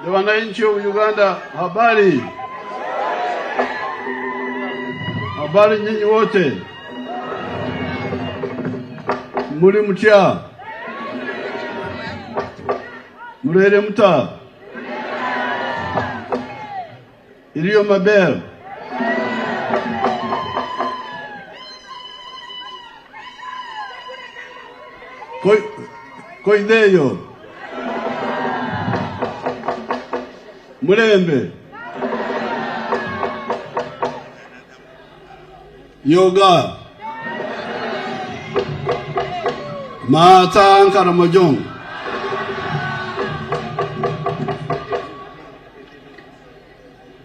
ya wananchi wa Uganda, habari. Habari nyinyi wote. Muri mutya. Murere muta. Iliyo mabel. Koi deyo. Murembe. Yoga. Mata ankara mojong.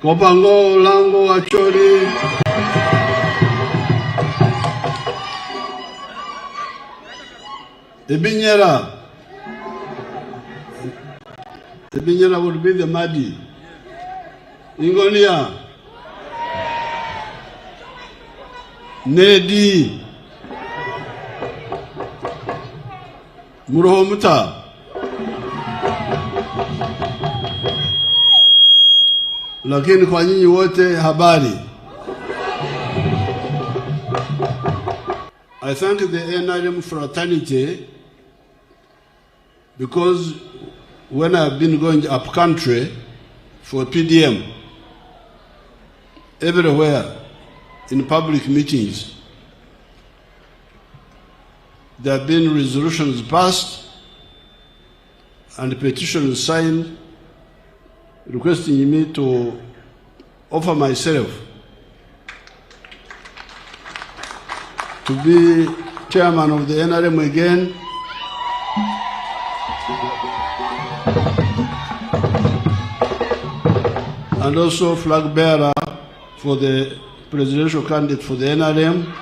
Kopango lango wachori. Ebinyera would be the Madi. Ingolia. Nedi. Murohomuta. Lakini kwa nyinyi wote habari. I thank the NRM fraternity because when I've been going up country for PDM, everywhere in public meetings, there have been resolutions passed and petitions signed requesting me to offer myself to be chairman of the NRM again, and also flag bearer for the presidential candidate for the NRM.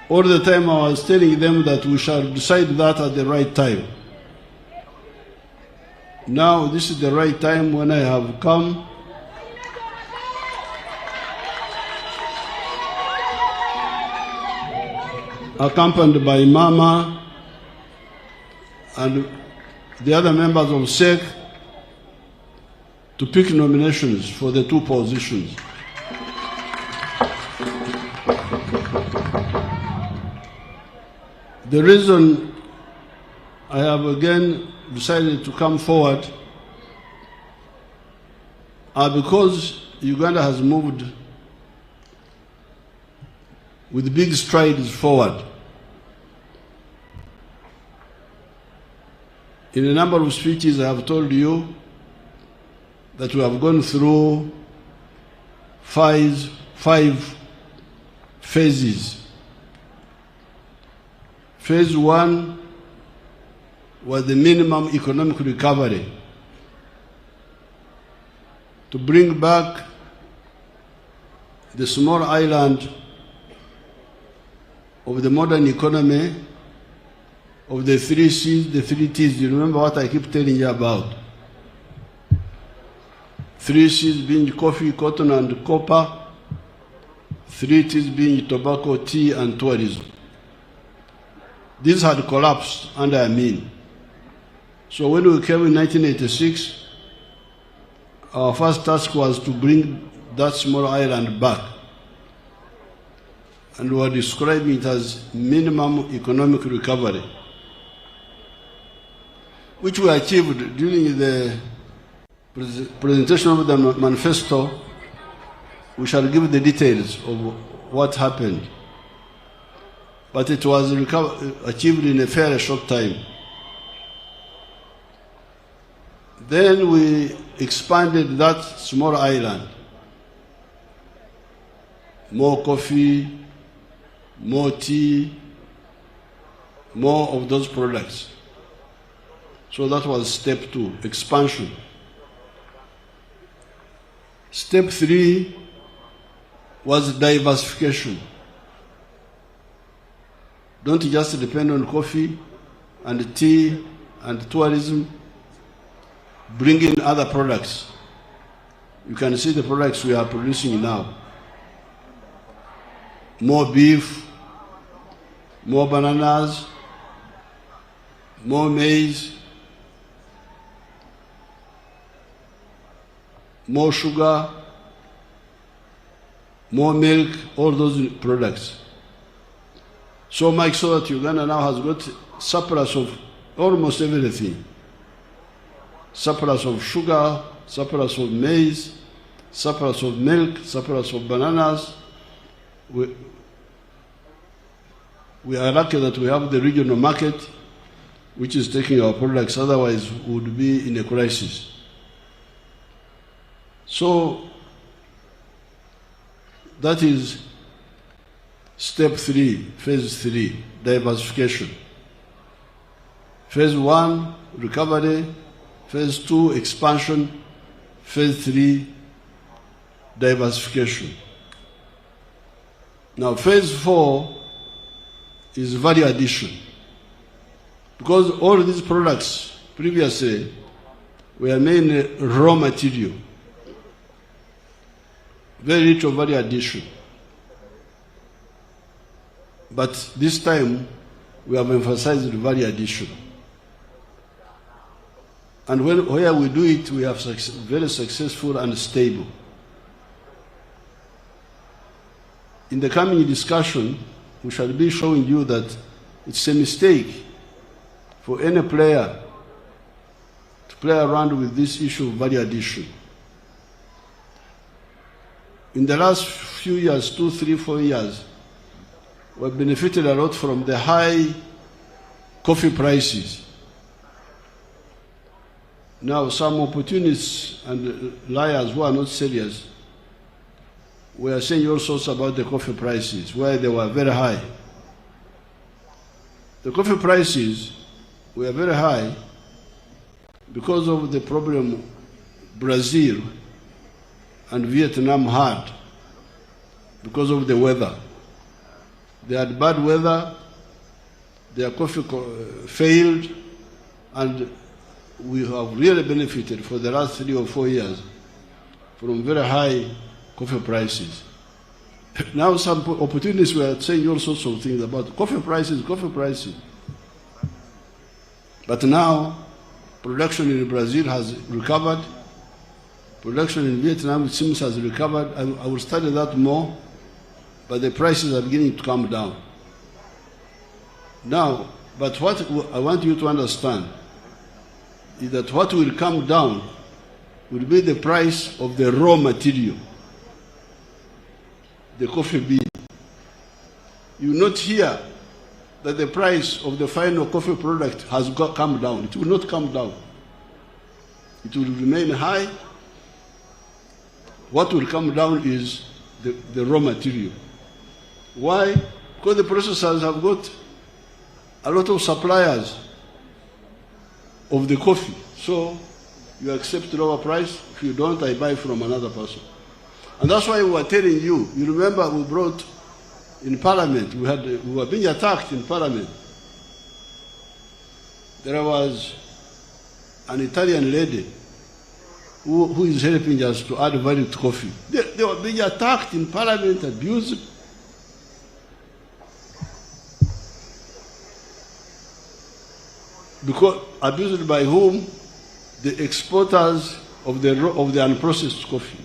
All the time I was telling them that we shall decide that at the right time. Now this is the right time when I have come accompanied by Mama and the other members of SEC to pick nominations for the two positions. The reason I have again decided to come forward are because Uganda has moved with big strides forward. In a number of speeches I have told you that we have gone through five phases. Phase 1 was the minimum economic recovery, to bring back the small island of the modern economy, of the 3 C's, the 3 T's. You remember what I keep telling you about? 3 C's being coffee, cotton, and copper. 3 T's being tobacco, tea, and tourism. This had collapsed under Amin. So when we came in 1986, our first task was to bring that small island back. And we were describing it as minimum economic recovery, which we achieved during the presentation of the manifesto. We shall give the details of what happened. But it was achieved in a fairly short time. Then we expanded that small island. More coffee, more tea, more of those products. So that was step 2, expansion. Step 3 was diversification. Don't just depend on coffee and tea and tourism. Bring in other products. You can see the products we are producing now. More beef, more bananas, more maize, more sugar, more milk, all those products. So much so that Uganda now has got surplus of almost everything. Surplus of sugar, surplus of maize, surplus of milk, surplus of bananas. We are lucky that we have the regional market, which is taking our products, otherwise we would be in a crisis. So that is step 3, phase 3, diversification. Phase 1, recovery. Phase 2, expansion. Phase 3, diversification. Now, phase 4 is value addition. Because all these products previously were mainly raw material. Very little value addition. But this time, we have emphasized value addition. And where we do it, we are very successful and stable. In the coming discussion, we shall be showing you that it's a mistake for any player to play around with this issue of value addition. In the last few years, 2, 3, 4 years, we've benefited a lot from the high coffee prices. Now, some opportunists and liars who are not serious were saying all sorts about the coffee prices, where they were very high. The coffee prices were very high because of the problem Brazil and Vietnam had because of the weather. They had bad weather, their coffee failed, and we have really benefited for the last 3 or 4 years from very high coffee prices. Now some opportunists were saying all sorts of things about coffee prices. But now production in Brazil has recovered. Production in Vietnam, it seems, has recovered. I will study that more, but the prices are beginning to come down. Now, but what I want you to understand is that what will come down will be the price of the raw material, the coffee bean. You will not hear that the price of the final coffee product has come down. It will not come down. It will remain high. What will come down is the raw material. Why? Because the processors have got a lot of suppliers of the coffee. So you accept lower price. If you don't, I buy from another person. And that's why we were telling you. You remember we brought in Parliament, we were being attacked in Parliament. There was an Italian lady who is helping us to add value to coffee. They were being attacked in Parliament, abused. Because abused by whom? The exporters of the unprocessed coffee,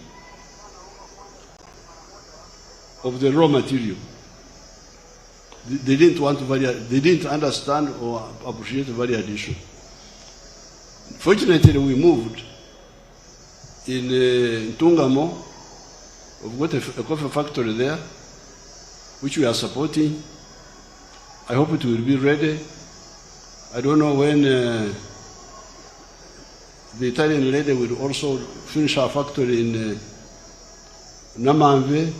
of the raw material. They didn't want value. They didn't understand or appreciate value addition. Fortunately, we moved in Tungamo. We've got a coffee factory there, which we are supporting. I hope it will be ready. I don't know when the Italian lady will also finish her factory in Namamve.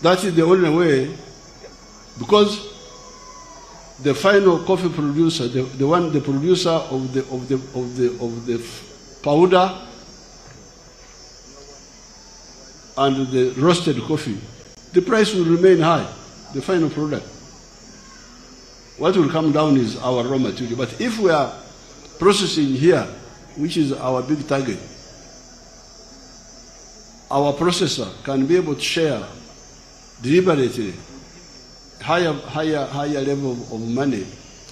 That is the only way, because the final coffee producer, the producer of the powder and the roasted coffee, the price will remain high, the final product. What will come down is our raw material. But if we are processing here, which is our big target, our processor can be able to share deliberately higher level of money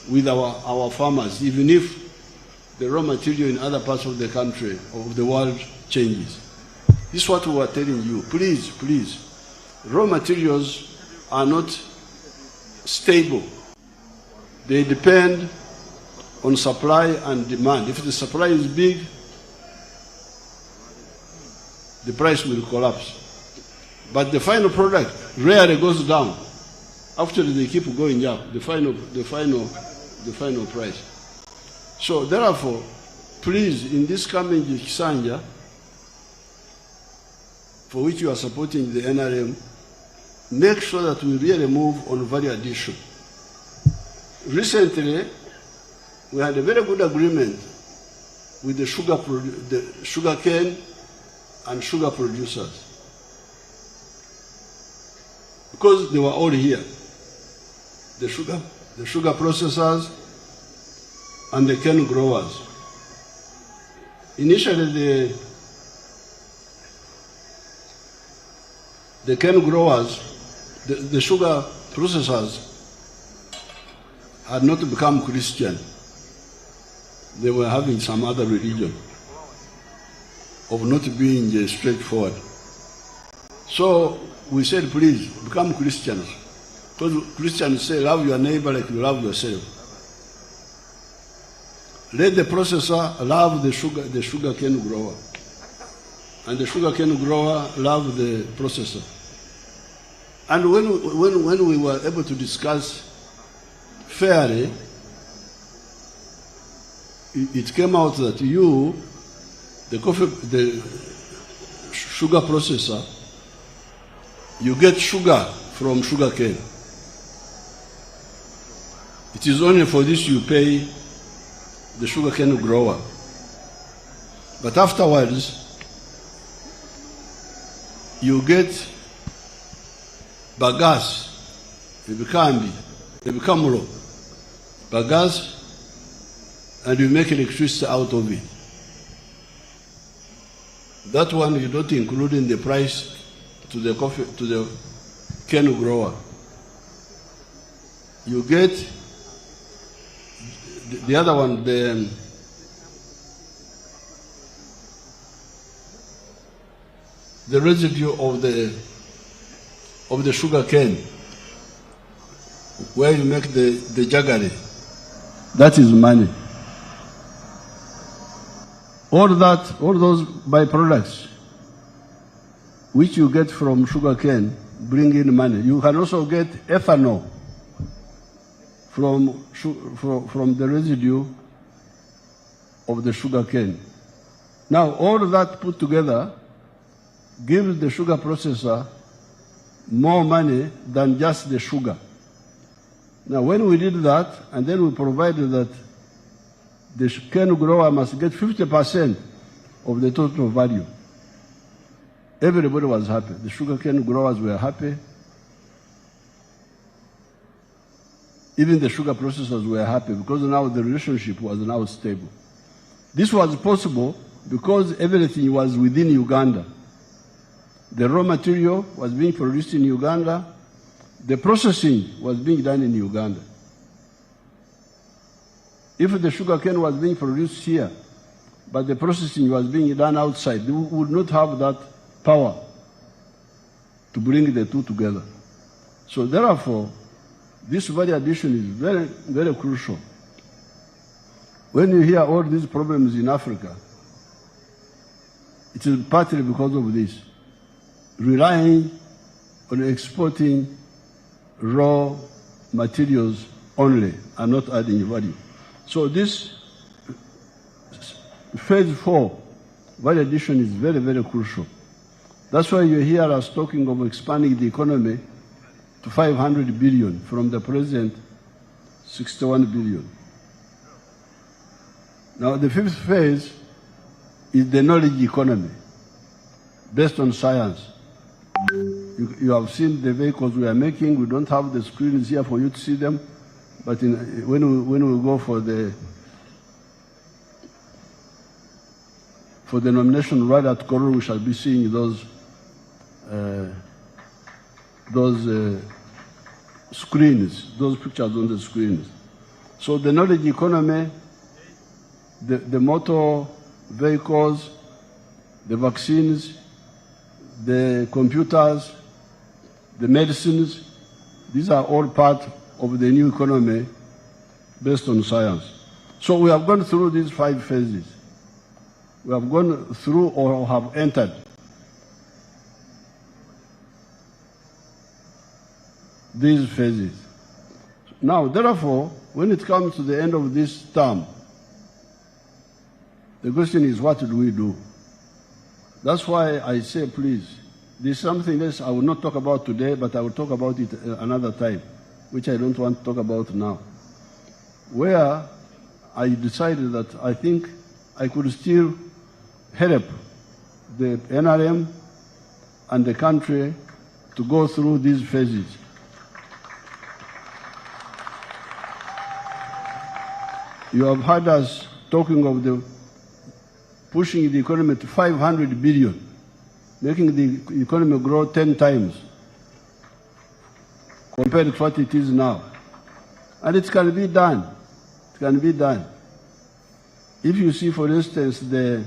with our farmers, even if the raw material in other parts of the country, of the world, changes. This is what we are telling you. Please, please, raw materials are not stable. They depend on supply and demand. If the supply is big, the price will collapse. But the final product rarely goes down. After they keep going up, the final price. So therefore, please, in this coming Kisanja, for which you are supporting the NRM, make sure that we really move on value addition. Recently, we had a very good agreement with the sugar cane and sugar producers, because they were all here. The sugar processors and the cane growers. Initially, the cane growers, the sugar processors had not become Christian. They were having some other religion of not being straightforward. So we said, please, become Christians. Because Christians say, love your neighbor like you love yourself. Let the processor love the sugar cane grower. And the sugar cane grower love the processor. And when we were able to discuss fairly, it came out that you, the sugar processor, you get sugar from sugar cane. It is only for this you pay the sugar cane grower. But afterwards, you get bagasse, ebikamuro, bagasse, and you make electricity out of it. That one you don't include in the price to the cane grower. You get the other one, the residue of the sugar cane, where you make the jaggery. That is money. All those byproducts which you get from sugar cane bring in money. You can also get ethanol from the residue of the sugar cane. Now, all that put together gives the sugar processor more money than just the sugar. Now, when we did that, and then we provided that the cane grower must get 50% of the total value, everybody was happy. The sugar cane growers were happy. Even the sugar processors were happy, because now the relationship was now stable. This was possible because everything was within Uganda. The raw material was being produced in Uganda. The processing was being done in Uganda. If the sugar cane was being produced here, but the processing was being done outside, we would not have that power to bring the two together. So therefore, this value addition is very, very crucial. When you hear all these problems in Africa, it is partly because of this. Relying on exporting raw materials only and not adding value. So this phase 4, value addition, is very, very crucial. That's why you hear us talking of expanding the economy to 500 billion from the present 61 billion. Now the 5th phase is the knowledge economy, based on science. You have seen the vehicles we are making. We don't have the screens here for you to see them, but when we go for the nomination right at Koro, we shall be seeing those screens, those pictures on the screens. So the knowledge economy, the motor vehicles, the vaccines, the computers, the medicines, these are all part of the new economy based on science. So we have gone through these 5 phases. We have gone through or have entered these phases. Now, therefore, when it comes to the end of this term, the question is, what do we do? That's why I say, please, there's something else I will not talk about today, but I will talk about it another time, which I don't want to talk about now, where I decided that I think I could still help the NRM and the country to go through these phases. You have heard us talking of pushing the economy to 500 billion, making the economy grow 10 times compared to what it is now. And it can be done. It can be done. If you see, for instance, the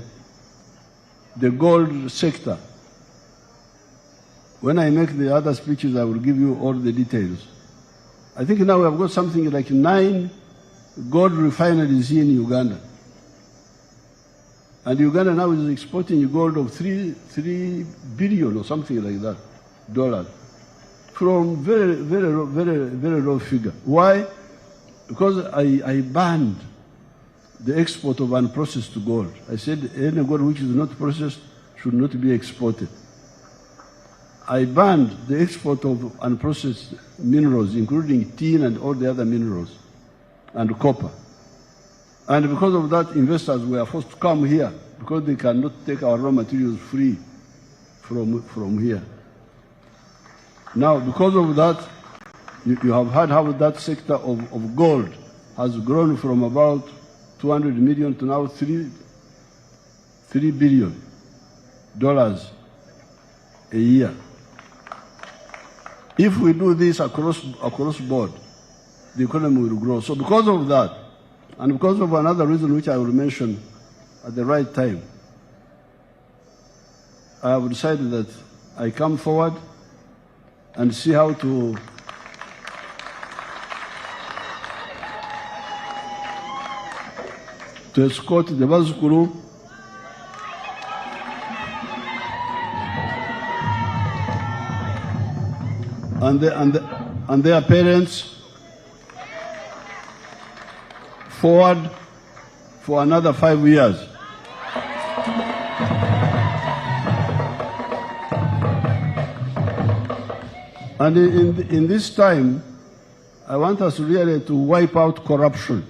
gold sector, when I make the other speeches, I will give you all the details. I think now we have got something like 9 gold refineries here in Uganda. And Uganda now is exporting gold of 3 billion or something like that, dollars, from very low figure. Why? Because I banned the export of unprocessed gold. I said any gold which is not processed should not be exported. I banned the export of unprocessed minerals, including tin and all the other minerals, and copper. And because of that, investors were forced to come here because they cannot take our raw materials free from here. Now, because of that, you have heard how that sector of gold has grown from about 200 million to now $3 billion a year. If we do this across board, the economy will grow. So because of that, and because of another reason which I will mention at the right time, I have decided that I come forward and see how to escort the Bazukuru and their parents forward for another 5 years. And in this time, I want us really to wipe out corruption.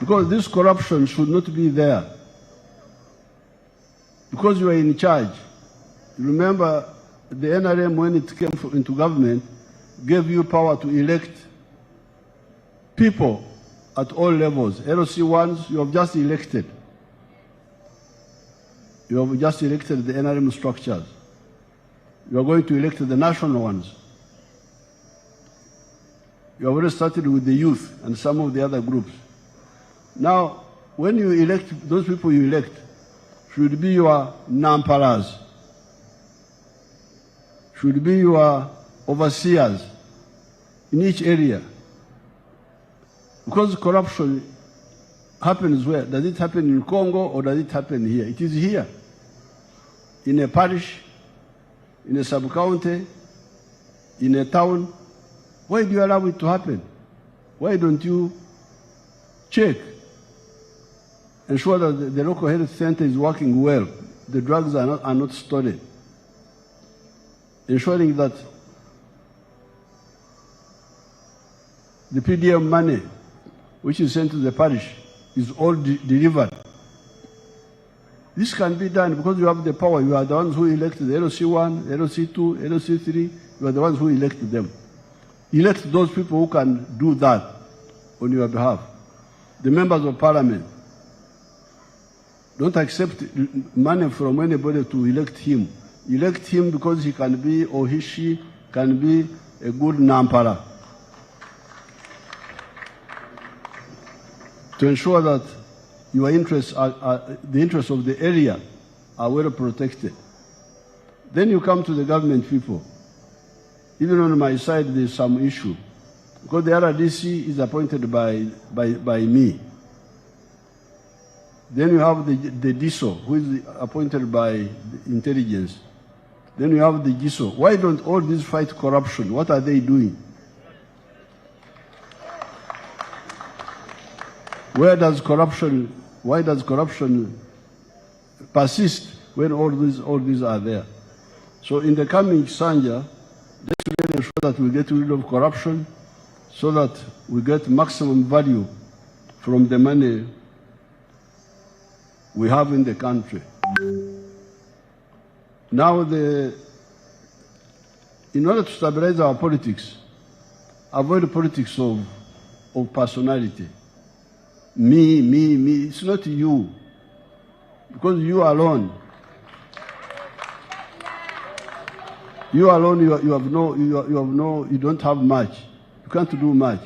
Because this corruption should not be there. Because you are in charge. Remember, the NRM, when it came into government, gave you power to elect people at all levels. LOC ones, you have just elected. You have just elected the NRM structures. You are going to elect the national ones. You have already started with the youth and some of the other groups. Now, when you elect, those people you elect should be your namparas, should be your overseers in each area. Because corruption happens where? Does it happen in Congo or does it happen here? It is here. In a parish, in a sub-county, in a town. Why do you allow it to happen? Why don't you check? Ensure that the local health center is working well. The drugs are not stolen. Ensuring that the PDM money, which is sent to the parish, is all delivered. This can be done because you have the power. You are the ones who elected the LOC1, LOC2, LOC3. You are the ones who elected them. Elect those people who can do that on your behalf. The members of parliament. Don't accept money from anybody to elect him. Elect him because he can be, or she can be, a good nampara to ensure that your interests the interests of the area are well protected. Then you come to the government people. Even on my side, there's some issue. Because the RDC is appointed by me. Then you have the DISO, who is appointed by the intelligence. Then you have the GISO. Why don't all these fight corruption? What are they doing? Why does corruption persist when all these are there? So in the coming Sanja, let's really ensure that we get rid of corruption so that we get maximum value from the money we have in the country. Now, in order to stabilize our politics, avoid the politics of personality. Me, it's not you. Because you alone, you don't have much. You can't do much.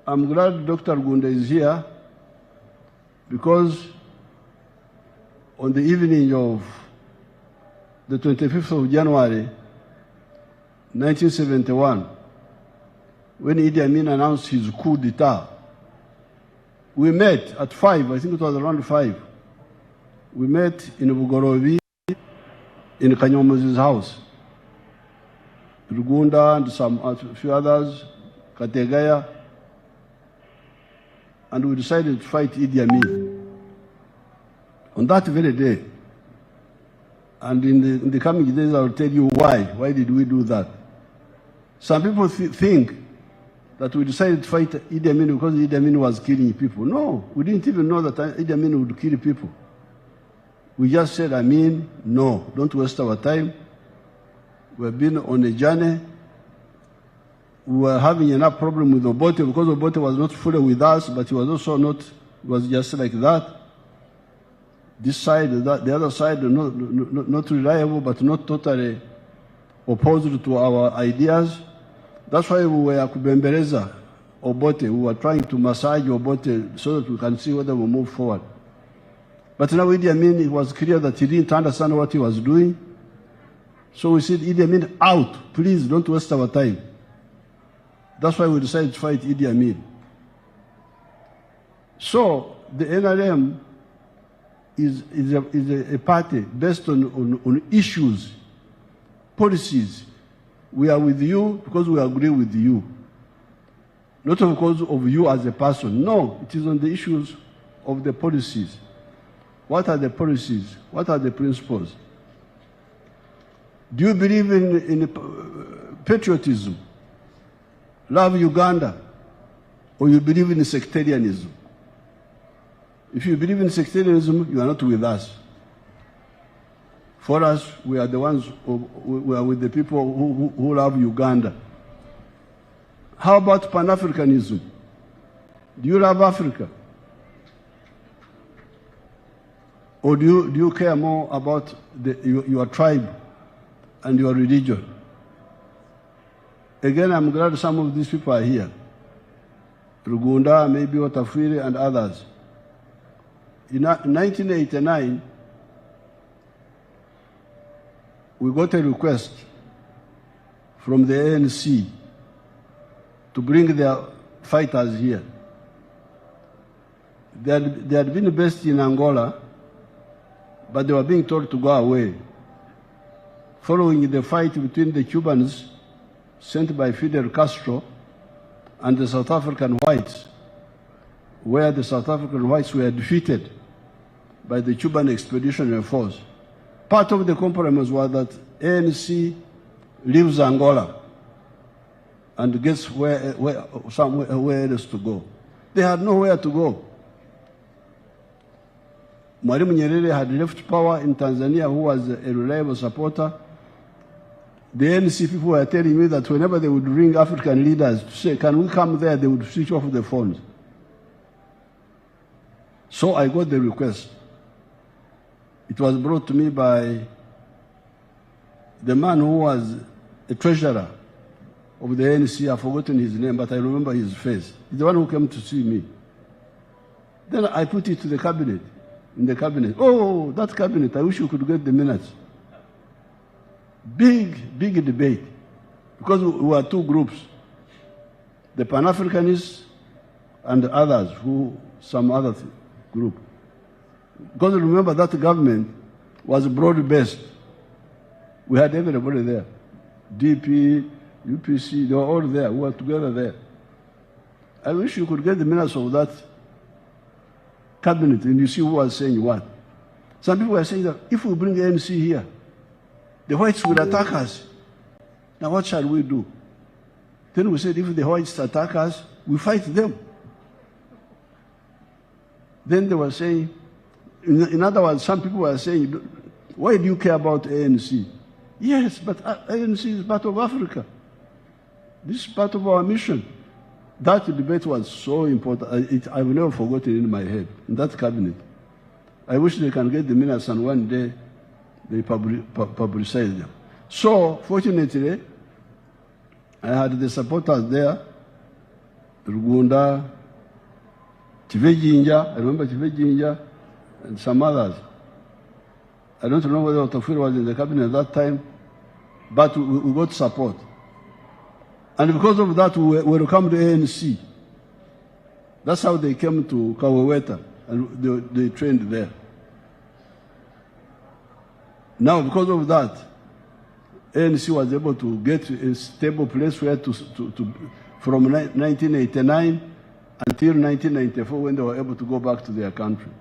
I'm glad Dr. Gunda is here because on the evening of the 25th of January, 1971, when Idi Amin announced his coup d'etat, we met at 5, I think it was around 5. We met in Bugorovi, in Kanyomozi's house. Rugunda and a few others, Kategaya, and we decided to fight Idi Amin. On that very day, and in the coming days I will tell you why. Why did we do that? Some people think that we decided to fight Idi Amin because Idi Amin was killing people. No, we didn't even know that Idi Amin would kill people. We just said, Amin, no, don't waste our time. We've been on a journey. We were having enough problem with Obote because Obote was not fully with us, but he was also not, was just like that. This side, the other side, not reliable, but not totally opposed to our ideas. That's why we were kubembeleza Obote. We were trying to massage Obote so that we can see whether we move forward. But now Idi Amin, it was clear that he didn't understand what he was doing. So we said, Idi Amin, out. Please don't waste our time. That's why we decided to fight Idi Amin. So the NRM is a party based on issues, policies. We are with you because we agree with you. Not because of you as a person. No, it is on the issues of the policies. What are the policies? What are the principles? Do you believe in patriotism? Love Uganda? Or you believe in sectarianism? If you believe in sectarianism, you are not with us. For us, we are the ones we are with the people who love Uganda. How about Pan-Africanism? Do you love Africa? Or do you care more about your tribe and your religion? Again, I'm glad some of these people are here. Rugunda, maybe Otafiri, and others. In 1989, we got a request from the ANC to bring their fighters here. They had been based in Angola, but they were being told to go away. Following the fight between the Cubans sent by Fidel Castro and the South African whites, where the South African whites were defeated by the Cuban Expeditionary Force. Part of the compromise was that ANC leaves Angola and gets somewhere else to go. They had nowhere to go. Mwalimu Nyerere had left power in Tanzania, who was a reliable supporter. The ANC people were telling me that whenever they would ring African leaders to say, can we come there, they would switch off the phones. So I got the request. It was brought to me by the man who was a treasurer of the ANC, I've forgotten his name, but I remember his face. He's the one who came to see me. Then I put it to the cabinet, in the cabinet. Oh, that cabinet, I wish you could get the minutes. Big debate, because we were two groups, the Pan-Africanists and the others, some other group. Because remember that government was broad-based. We had everybody there. DP, UPC, they were all there. We were together there. I wish you could get the minutes of that cabinet and you see who was saying what. Some people were saying that if we bring the ANC here, the whites will attack us. Now what shall we do? Then we said if the whites attack us, we fight them. Then they were saying, in other words, some people were saying, why do you care about ANC? Yes, but ANC is part of Africa. This is part of our mission. That debate was so important. I will never forget it in my head, in that cabinet. I wish they can get the minutes and one day they publicize them. So, fortunately, I had the supporters there, Rugunda, Chivejinja, I remember Chivejinja, and some others. I don't know whether Otofiro was in the cabinet at that time, but we got support. And because of that, we welcomed the ANC. That's how they came to Kawaweta, and they trained there. Now, because of that, ANC was able to get a stable place where from 1989 until 1994, when they were able to go back to their country.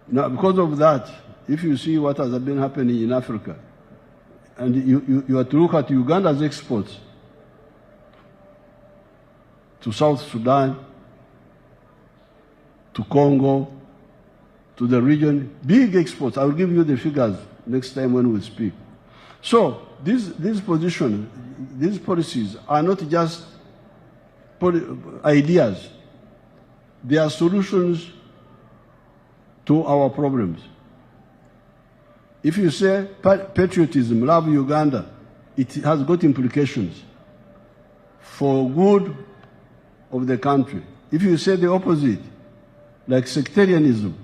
Now, because of that, if you see what has been happening in Africa, and you have to look at Uganda's exports to South Sudan, to Congo, to the region, big exports. I will give you the figures next time when we speak. So these positions, these policies are not just ideas. They are solutions to our problems. If you say patriotism, love Uganda, it has got implications for good of the country. If you say the opposite, like sectarianism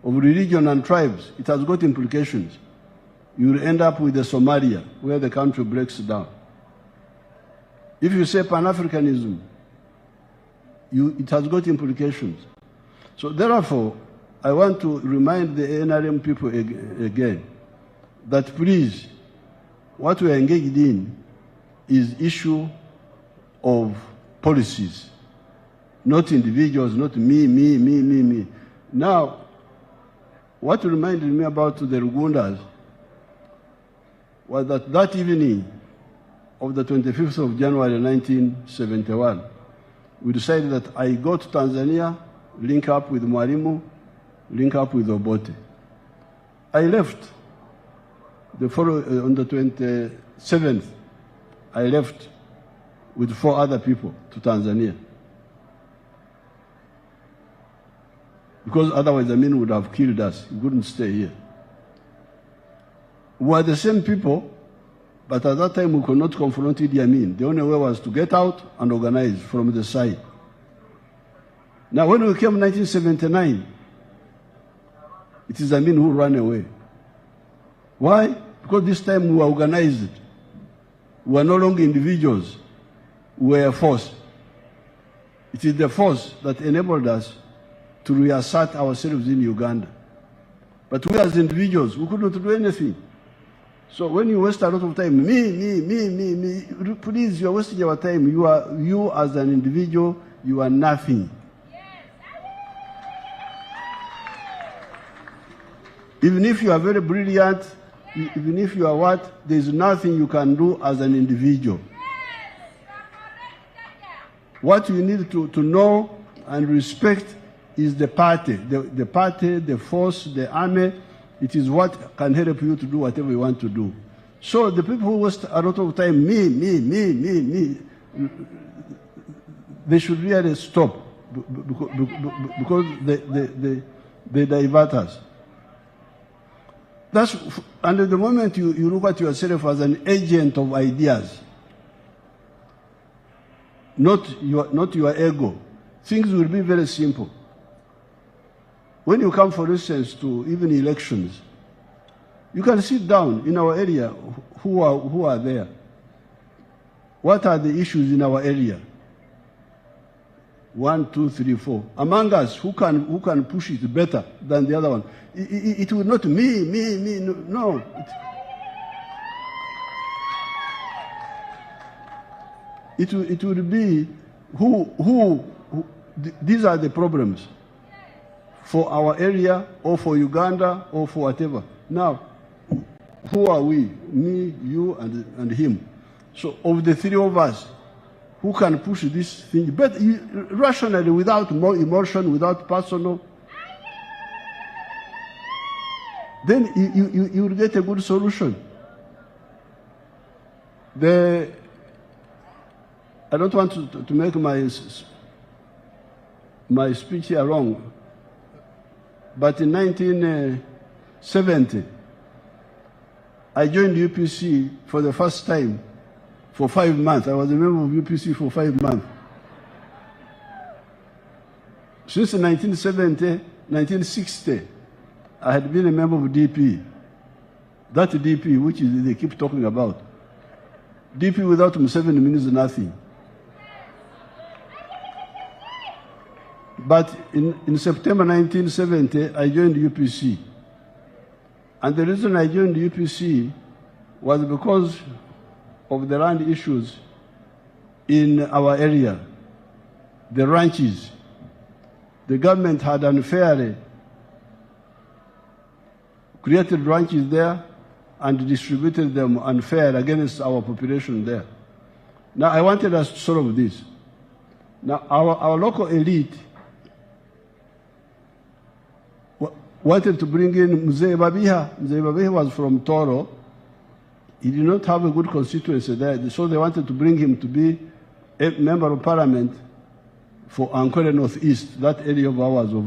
of religion and tribes, it has got implications. You will end up with the Somalia, where the country breaks down. If you say Pan-Africanism, it has got implications. So therefore, I want to remind the NRM people again that please, what we are engaged in is issue of policies, not individuals, not me. Now, what reminded me about the Rugundas was that evening of the 25th of January 1971, we decided that I go to Tanzania, link up with Mwalimu, link up with Obote. I left on the 27th. I left with 4 other people to Tanzania. Because otherwise Amin would have killed us. He couldn't stay here. We were the same people, but at that time we could not confront Idi Amin. The only way was to get out and organize from the side. Now when we came in 1979, it is Amin who ran away. Why? Because this time we were organized. We were no longer individuals. We were a force. It is the force that enabled us to reassert ourselves in Uganda. But we as individuals, we couldn't do anything. So when you waste a lot of time, me, please, you are wasting our time. You as an individual, you are nothing. Even if you are very brilliant, even if you are what, there is nothing you can do as an individual. What you need to know and respect is the party. The party, the force, the army. It is what can help you to do whatever you want to do. So the people who waste a lot of time, me, they should really stop because they divert us. And at the moment you look at yourself as an agent of ideas, not your ego, things will be very simple. When you come, for instance, to even elections, you can sit down in our area, who are there? What are the issues in our area? 1, 2, 3, 4. Among us, who can push it better than the other one? It will not me, no. It will be who these are the problems for our area or for Uganda or for whatever. Now, who are we? Me, you, and him. So of the three of us, who can push this thing but rationally, without more emotion, without personal, then you will get a good solution. I don't want to make my speech here wrong, but in 1970, I joined UPC for the first time for 5 months. I was a member of UPC for 5 months. Since 1960, I had been a member of DP. That DP, which they keep talking about. DP without Museveni means nothing. But in September 1970, I joined UPC. And the reason I joined UPC was because of the land issues in our area, the ranches. The government had unfairly created ranches there and distributed them unfair against our population there. Now, I wanted us to solve this. Now, our local elite wanted to bring in Museveni. Museveni was from Toro. He did not have a good constituency there, so they wanted to bring him to be a member of parliament for Ankole Northeast, that area of ours of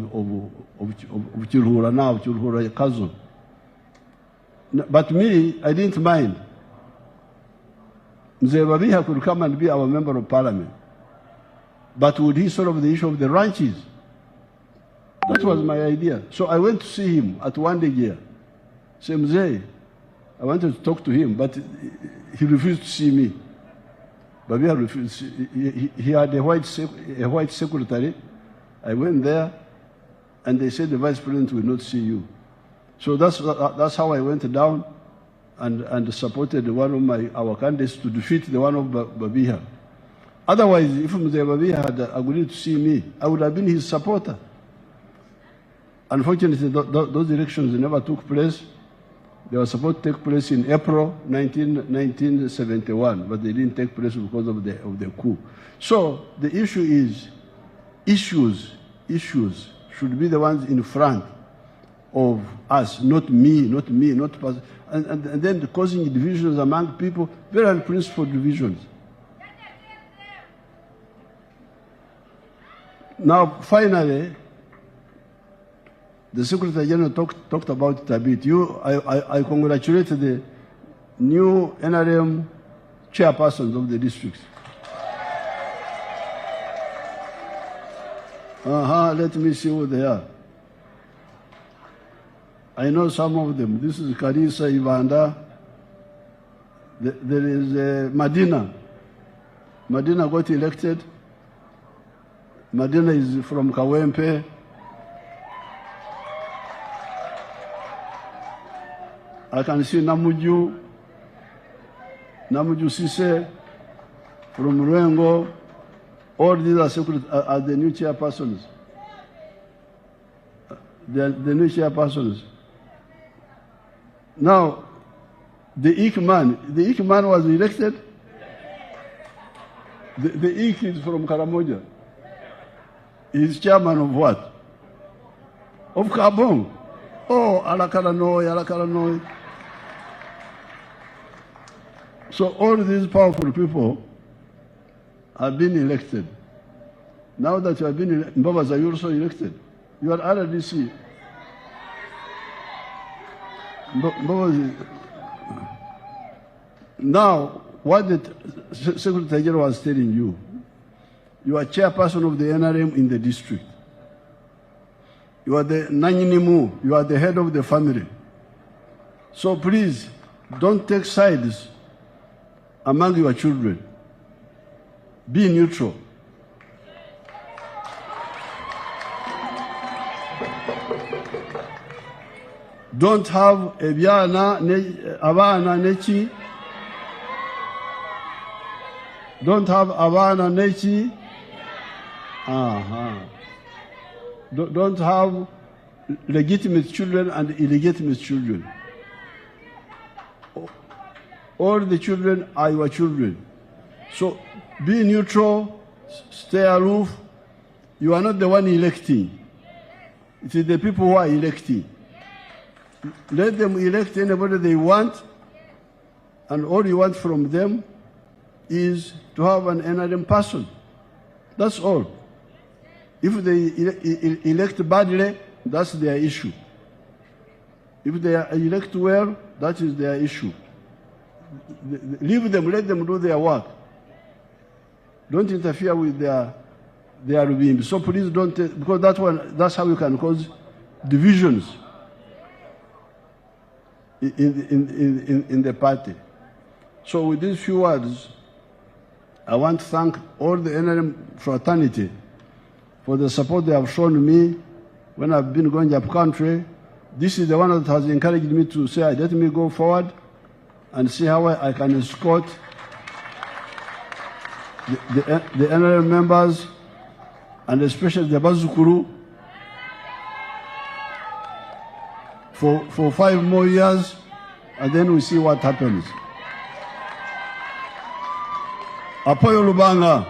Chilhura now, Chilhura Kazo. But me, I didn't mind. Museveni could come and be our member of parliament. But would he solve the issue of the ranches? That was my idea. So I went to see him at one day here. Say, Mzee, I wanted to talk to him, but he refused to see me. Babia refused. He had a white secretary. I went there, and they said the vice president will not see you. So that's how I went down and supported one of our candidates to defeat the one of Babia. Otherwise, if Mzee Babia had agreed to see me, I would have been his supporter. Unfortunately, those elections never took place. They were supposed to take place in April 1971, but they didn't take place because of the coup. So the issue is, issues should be the ones in front of us, not me, and then causing divisions among people, very unprincipled divisions. Now, finally, the Secretary General talked about it a bit. I congratulate the new NRM chairpersons of the districts. Let me see who they are. I know some of them. This is Karisa Ivanda. There is Madina. Madina got elected. Madina is from Kawempe. I can see Namuju Sise from Ruengo. All these are the new chairpersons. The new chairpersons. Now, the Ik man was elected. The Ik is from Karamoja. He's chairman of what? Of Kabong. Oh, Alakaranoi. So all these powerful people have been elected. Now that you have been elected, Mbabas, are you also elected? You are RDC. Now, what the Secretary General was telling you, you are chairperson of the NRM in the district. You are the Nanyinimu, you are the head of the family. So please, don't take sides among your children. Be neutral. Don't have abana nechi. Don't have abana nechi. Don't have legitimate children and illegitimate children. All the children are your children. So be neutral, stay aloof. You are not the one electing. It is the people who are electing. Let them elect anybody they want, and all you want from them is to have an NRM person. That's all. If they elect badly, that's their issue. If they elect well, that is their issue. Leave them, let them do their work. Don't interfere with their regime. So please don't, because that's how you can cause divisions in the party. So with these few words, I want to thank all the NRM fraternity for the support they have shown me when I've been going up country. This is the one that has encouraged me to say, let me go forward and see how I can escort the NRM members, and especially the Bazukuru, for 5 more years, and then we see what happens. Apoyo Lubanga.